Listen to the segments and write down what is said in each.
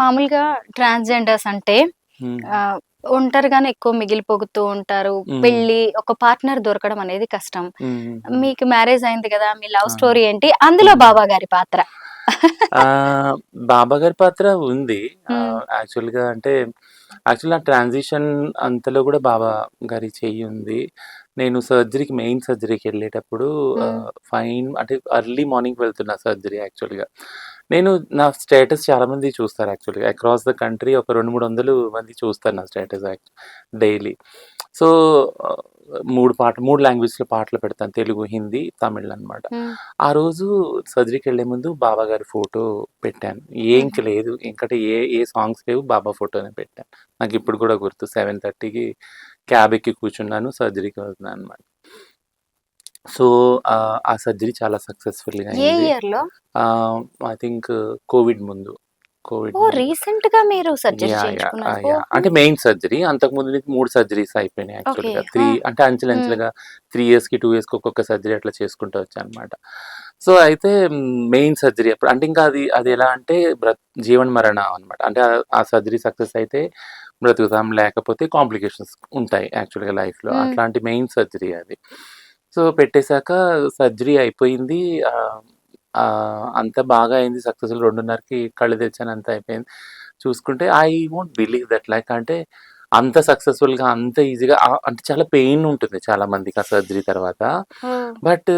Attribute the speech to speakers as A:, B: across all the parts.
A: మామూలుగా ట్రాన్స్‌జెండర్స్ అంటే
B: హ్మ్.
A: ఆహ్, ఒంటరిగానే ఎక్కువ మిగిలిపోతూ ఉంటారు.
B: హ్మ్.
A: పెళ్లి ఒక పార్ట్నర్ దొరకడం అనేది కష్టం.
B: హ్మ్.
A: మీకు మ్యారేజ్ అయింది గదా! మీ లవ్
B: ఆ!
A: స్టోరీ ఏంటి? అందులో
B: హ్మ్.
A: బాబా గారి పాత్ర.
B: ఆహ్, 'బాబా' గారి పాత్ర ఉంది.
A: హ్మ్.
B: యాక్చువల్‌గా అంటే యాక్చువల్లీ నా ట్రాన్సిషన్ అంతలో గూడా 'బాబా' గారి చెయ్యి ఉంది. నేను మెయిన్ సర్జరీకెళ్ళేటప్పుడు
A: హ్మ్.
B: అంటే ఎర్లీ మార్నింగ్ వెళ్తున్నా సర్జరీ యాక్చువల్‌గా. నేను నా స్టేటస్ చాలామంది చూస్తారు యాక్చువల్‌గా. అక్రాస్ ద కంట్రీ ఒక 2, 300 మంది చూస్తారు నా స్టేటస్ డైలీ. సో, 3 లాంగ్వేజ్‌లో పాటలు పెడతాను. తెలుగు, హిందీ, తమిళ్ అనమాట.
A: హ్మ్.
B: ఆ రోజు సర్జరీకెళ్ళే ముందు బాబా గారి ఫోటో పెట్టాను. ఇంక
A: హుహు.
B: లేదు. ఇంకటి ఏ ఏ సాంగ్స్ లేవు. బాబా ఫోటోనే పెట్టాను. నాకిప్పుడు కూడా గుర్తు 7:30కి క్యాబ్ ఎక్కి కూర్చున్నాను. సర్జరీకి వెళ్తున్నాననమాట. సో, ఆ సర్జరీ చాలా సక్సెస్‌ఫుల్‌గా
A: ఏ
B: అయింది.
A: ఇయర్‌లో?
B: ఆహ్, ఐ థింక్ కోవిడ్ ముందు. కోవిడ్
A: ఓహ్!
B: ముందు.
A: రీసెంట్‌గా మీరు సర్జరీ
B: యాహ్! యాహ్!
A: చేయించుకున్నారు.
B: యాహ్!
A: ఓహో!
B: అంటే మెయిన్ సర్జరీ. అంతకుముందు నుంచి 3 సర్జరీస్ అయిపోయినాయి
A: ఓకే.
B: యాక్చువల్‌గా.
A: ఆ!
B: అంటే
A: హ్మ్.
B: అంచెలంచెలుగా 3 ఇయర్స్‌కి, 2 ఇయర్స్‌కి ఒక్కొక్క సర్జరీ అట్లా చేసుకుంటూ వచ్చాననమాట. సో, అయితే మెయిన్ సర్జరీ అప్పుడు అంటే ఇంకా అది ఎలా అంటే జీవన్ మరణ అనమాట. అంటే ఆ సర్జరీ సక్సెస్ అయితే బ్రతుకుతాం. లేకపోతే కాంప్లికేషన్స్ ఉంటాయి యాక్చువల్‌గా లైఫ్‌లో.
A: హ్మ్.
B: అట్లాంటి మెయిన్ సర్జరీ అది. సో, పెట్టేసాక సర్జరీ అయిపోయింది. అంతా బాగా అయింది. సక్సెస్‌ఫుల్ 2:30కి కళ్ళు తెరిచాను. అంతా అయిపోయింది. చూసుకుంటే ఐ వోంట్ బిలీవ్ దట్ అంటే అంత సక్సెస్‌ఫుల్‌గా అంత ఈజీగా అంటే చాలా పెయిన్ ఉంటుంది చాలా మందికి ఆ సర్జరీ తర్వాత.
A: ఓహ్!
B: బట్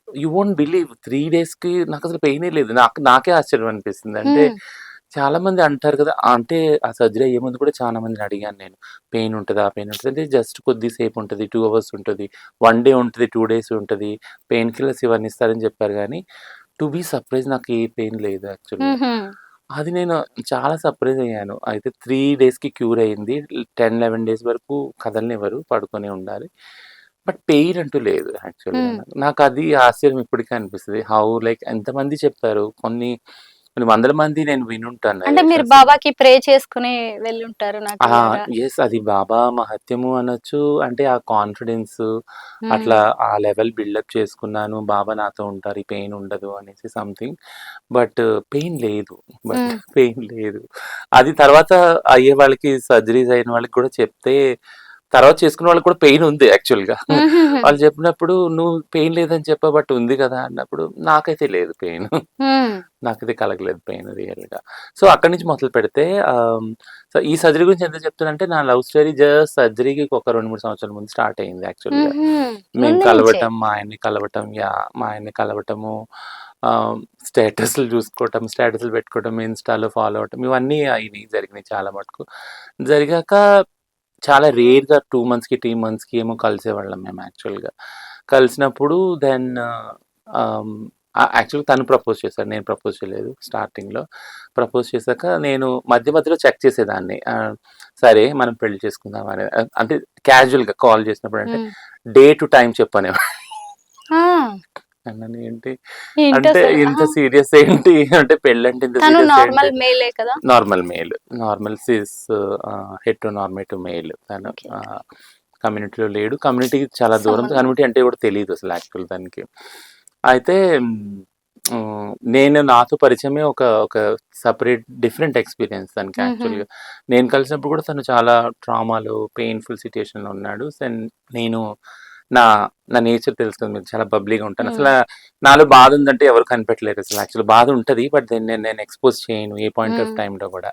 B: యూ వోంట్ బిలీవ్ 3 డేస్‌కి నాకసలు పెయినే లేదు. నాకే ఆశ్చర్యం అనిపిస్తుంది. అంటే
A: హ్మ్.
B: చాలామంది అంటారు కదా! అంటే ఆ సర్జరీ అయ్యే ముందు కూడా చాలా మందిని అడిగాను నేను. పెయిన్ ఉంటదా? పెయిన్ ఉంటదా? అంటే జస్ట్ కొద్దిసేపు ఉంటది. 2 అవర్స్ ఉంటది. 1 డే ఉంటది. 2 డేస్ ఉంటది. పెయిన్ కిల్లర్స్ ఇవన్నీ ఇస్తారని చెప్పారు గానీ, టు బీ సర్ప్రైజ్ నాకు ఏ పెయిన్ లేదు యాక్చువల్‌గా.
A: హుహు.
B: అది నేను చాలా సర్ప్రైజ్ అయ్యాను. అయితే 3 డేస్‌కి క్యూర్ అయింది. 10, 11 డేస్ వరకు కదలనివ్వరు. పడుకొనే ఉండాలి. బట్ పెయిన్ అంటూ లేదు యాక్చువల్‌గా
A: హ్మ్.
B: నాకు. నాకది ఆశ్చర్యం ఇప్పటికి అనిపిస్తది. ఎంతమంది చెప్పారు. కొన్ని వందల మంది నేను వినుంటాను
A: అంటే మీరు
B: అసలు.
A: బాబాకి ప్రే చేసుకొని వెళ్ళుంటారు
B: ఆ!
A: నాకిలాగా.
B: యెస్. అది బాబా మహత్యము అనొచ్చు. అంటే ఆ కాన్ఫిడెన్సు
A: హ్మ్.
B: అట్లా ఆ లెవెల్ బిల్డప్ చేసుకున్నాను. బాబా నాతో ఉంటారు. ఈ పెయిన్ ఉండదు అనేసి సంథింగ్. బట్ పెయిన్ లేదు. బట్
A: హ్మ్.
B: పెయిన్ లేదు. అది తర్వాత అయ్యే వాళ్ళకి సర్జరీస్ అయిన వాళ్ళకి కూడా చెప్తే తర్వాత చేసుకున్న వాళ్ళకి కూడా పెయిన్ ఉంది యాక్చువల్‌గా.
A: హుహుహు.
B: వాళ్ళు చెప్పినప్పుడు "నువ్వు పెయిన్ లేదని చెప్పావు బట్ ఉంది కదా!" అన్నప్పుడు నాకైతే లేదు పెయిన్.
A: హ్మ్.
B: నాకైతే కలగలేదు పెయిన్ రియల్‌గా. సో, అక్కడి నుంచి మొదలుపెడితే సో, ఈ సర్జరీ గురించి ఎందుకు చెప్తున్నానంటే, నా లవ్ స్టోరీ సర్జరీకి ఒక 2, 3 సంవత్సరాల ముందు స్టార్ట్ అయింది యాక్చువల్‌గా.
A: హుహు.
B: మేము
A: ముందు నుంచే.
B: కలవటం, మా ఆయన్ని కలవటం మా ఆయన్ని కలవటము, ఆహ్, స్టేటస్‌లు చూసుకోవటం, స్టేటస్‌లు పెట్టుకోవటం, ఇన్‌స్టాలో ఫాలో అవ్వటం ఇవన్నీ జరిగినాయి చాలా మటుకు. జరిగాక చాలా రేర్‌గా 2 మంత్స్‌కి, 3 మంత్స్‌కి ఏమో కలిసేవాళ్ళం మేము యాక్చువల్‌గా. కలిసినప్పుడు దెన్ ఆహ్, యాక్చువల్‌గా తను ప్రపోజ్ చేశారు. నేను ప్రపోజ్ చేయలేదు స్టార్టింగ్‌లో. ప్రపోజ్ చేశాక నేను మధ్య మధ్యలో చెక్ చేసేదాన్ని. సరే మనం పెళ్లి చేసుకుందాం అంటే క్యాజువల్‌గా కాల్ చేసినప్పుడు అంటే
A: హ్మ్.
B: డే టు టైమ్ చెప్పనేవాడు.
A: ఆ!
B: అన్నాను ఏంటి అంటే
A: ఏంటసలు?
B: ఇంత
A: ఆహా!
B: సీరియస్ ఏంటి? అంటే పెళ్ళంటే ఇంత
A: తను
B: సీరియస్ ఏంటి?
A: నార్మల్ మేలే కదా!
B: Normal male. Normal cis heteronormative male తను.
A: ఓకే. ఓకే.
B: కమ్యూనిటీలో లేడు. కమ్యూనిటీకి చాలా దూరం.
A: సంబంధం.
B: కమ్యూనిటీ అంటే కూడా తెలీదు అసలు యాక్చువల్ దానికి. అయితే నేను నాతో పరిచయమే ఒక ఒక డిఫరెంట్ ఎక్స్‌పీరియన్స్ తనకి
A: హుహు.
B: యాక్చువల్‌గా. నేను కలిసినప్పుడు కూడా తను చాలా ట్రామాలో, పెయిన్‌ఫుల్ సిట్యుయేషన్‌లో ఉన్నాడు. నేను నా నా నేచర్ తెలుసు కదా మీకు చాలా బబ్లీగా ఉంటాను.
A: హ్మ్.
B: నాలో బాధ ఉందంటే ఎవరు కనిపెట్టలేరు అసలు. యాక్చువల్లీ బాధ ఉంటది. బట్ నేను ఎక్స్‌పోజ్ చేయను ఏ పాయింట్ ఆఫ్
A: హ్మ్.
B: టైమ్‌లో కూడా.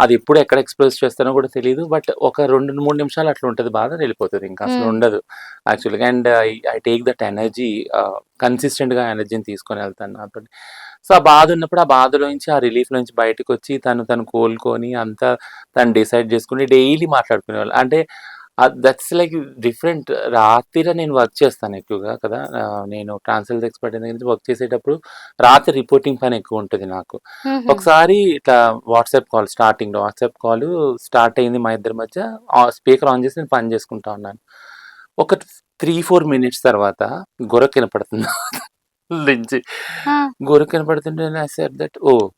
B: అది ఎప్పుడు ఎక్కడ ఎక్స్‌ప్రెస్ చేస్తానో కూడా తెలీదు. బట్ ఒక 2, 3 నిమిషాలు అట్లా ఉంటది బాధ వెళ్ళిపోతది. ఇంకా అసలు
A: హ్మ్.
B: ఉండదు యాక్చువల్‌గా. And I take that energy కన్సిస్టెంట్‌గా ఎనర్జీని తీసుకొని వెళ్తాను నాతోని. సో, ఆ బాధ ఉన్నప్పుడు ఆ బాధలోంచి ఆ రిలీఫ్‌లో నుంచి బయటకొచ్చి తను కోలుకొని అంతా తను డిసైడ్ చేసుకొని డైలీ మాట్లాడుకునేవాళ్ళం. అంటే దట్స్ లైక్ డిఫరెంట్. రాత్రిర నేను వర్క్ చేస్తాను ఎక్కువగా కదా! నేను ట్రాన్స్‌లేట్ ఎక్స్‌పర్ట్ అయిన దగ్గర నుంచి వర్క్ చేసేటప్పుడు రాత్రి రిపోర్టింగ్ పని ఎక్కువుంటది నాకు.
A: హుహు.
B: ఒకసారి ఇట్లా స్టార్టింగ్‌లో వాట్సాప్ కాల్ స్టార్ట్ అయింది మా ఇద్దరి మధ్య. స్పీకర్ ఆన్ చేసి నేను పని చేసుకుంటా ఉన్నాను. ఒక 3, 4 మినిట్స్ తర్వాత గురక ఇనపడుతుంది నుంచి.
A: ఆ!
B: గురక ఇనపడుతుంటే నేను ఐ సెడ్ దట్ ఓహ్!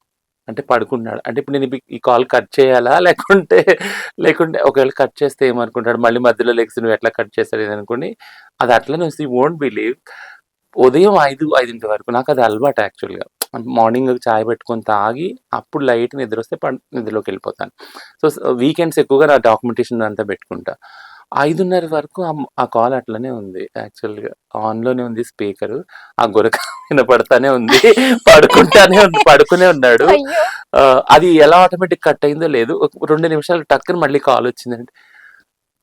B: అంటే పడుకున్నాడు. అంటే ఇప్పుడు నేను ఈ కాల్ కట్ చేయాలా? లేకుంటే ఒకవేళ కట్ చేస్తే ఏమనుకుంటాడు? మళ్ళీ మధ్యలో లెగిసి నువ్వు ఎట్లా కట్ చేస్తాడు ఇది అనుకోని అది అట్లనే వస్తే యూ వోంట్ బిలీవ్ ఉదయం 5 వరకు నాకది అలవాటు యాక్చువల్‌గా. మార్నింగ్ చాయ్ పెట్టుకొని తాగి అప్పుడు లైట్ నిద్ర వస్తే నిద్రలోకి వెళ్ళిపోతాను. సో వీకెండ్స్ ఎక్కువగా నా డాక్యుమెంటేషన్ అంతా పెట్టుకుంటా. 5:30 వరకు ఆ కాల్ అట్లనే ఉంది యాక్చువల్‌గా. ఆన్‌లోనే ఉంది స్పీకరు. ఆ గురక వినపడతానే ఉంది. పడుకునే ఉన్నాడు.
A: అయ్యో!
B: అది ఎలా ఆటోమేటిక్ కట్ అయిందో లేదు. ఒక 2 నిమిషాలు టక్కున మళ్ళీ కాల్ వచ్చిందంటే,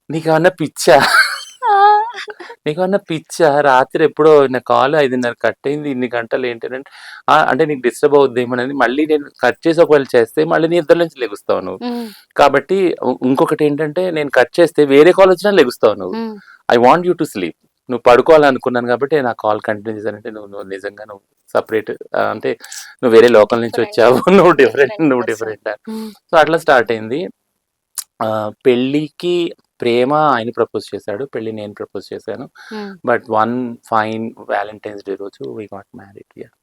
B: "నీకేమన్నా పిచ్చా?
A: ఆ!
B: నీకేమన్నా పిచ్చా? రాత్రి ఎప్పుడో నా కాల్ 5:30 కట్ అయింది. ఇన్ని గంటలు ఏంటనంటే, అంటే నీకు డిస్టర్బ్ అవుద్దేమోనని మళ్ళీ నేను కట్ చేసి ఒకవేళ చేస్తే మళ్ళీ నీ నిద్ర నుంచి లెగుస్తావు నువ్వు.
A: హ్మ్.
B: కాబట్టి ఇంకొకటేంటంటే నేను కట్ చేస్తే వేరే కాల్ వచ్చినా లెగుస్తావు నువ్వు.
A: హ్మ్.
B: I want you to sleep. నువ్వు పడుకోవాలనుకున్నాను కాబట్టి నా కాల్ కంటిన్యూ చేశానంటే నువ్వు నిజంగా నువ్వు సెపరేట్, అంటే నువ్వు వేరే లోకల్ నుంచి
A: డిఫరెంట్.
B: వచ్చావు. నువ్వు డిఫరెంట్.
A: డిఫరెంట్
B: నువ్వు
A: పర్సన్.
B: డిఫరెంట్.
A: హ్మ్.
B: సో అట్లా స్టార్ట్ అయింది. పెళ్ళికి ప్రేమ ఆయన ప్రపోజ్ చేశాడు. పెళ్లి నేను ప్రపోజ్ చేశాను.
A: హ్మ్.
B: But one fine Valentine's day రోజు వి గాట్ మ్యారీడ్. యాహ్!